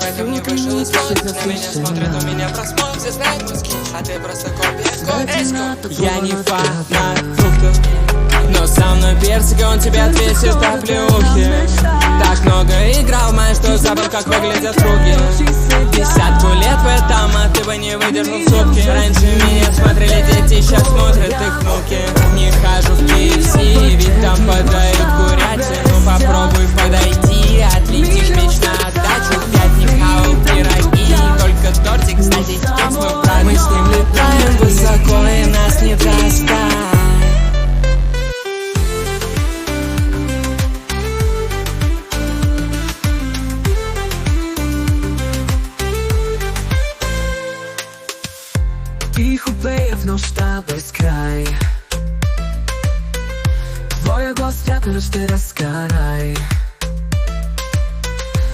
поэтому не вышел из моды. На меня смотрят, у меня просмотр, все знают мозги, а ты просто копия. Я не фанат фруктов, но со мной персик, и он тебя отвесит по плюхе. Так много играл, знаешь, что забыл, как выглядят круги. Десятку лет в этом, а ты бы не выдержал сутки. Раньше меня смотрели дети, сейчас смотрят их внуки. Не хожу в KFC, ведь там подают курятину. Попробуй подойти, отлетишь меч на отдачу. 5 нихау, пироги, только тортик, кстати, теперь мой брат. Мы с ним летаем высоко, и нас не достать. Тихо веє в нощта безкрай. Твоя гостята ще разкарай.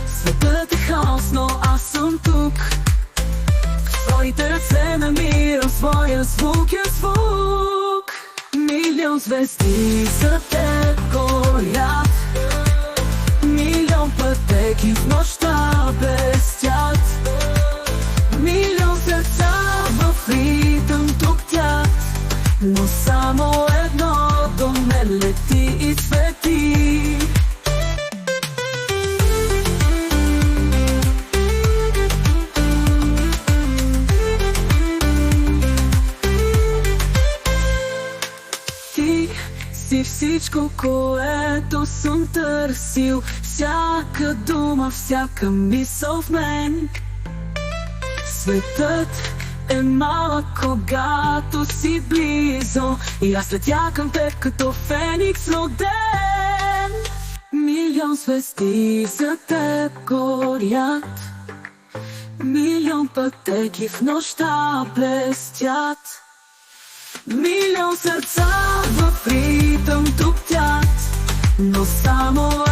Светът е хаос, но аз съм тук. В своите ръце намирам своя звук и звук. Милион звезди за теб горят. Милион пътеки в нощта блестят. Милион сърца в ритъм туптят, но само едно до мен лети и цвети. Ти си всичко, което съм търсил. Всяка дума, всяка мисъл в мен. Светът е малък, когато си близо, и аз летя към теб като феникс роден. Милион звезди за теб горят. Милион пътеки в нощта блестят. Милион сърца в ритъм туптят, но само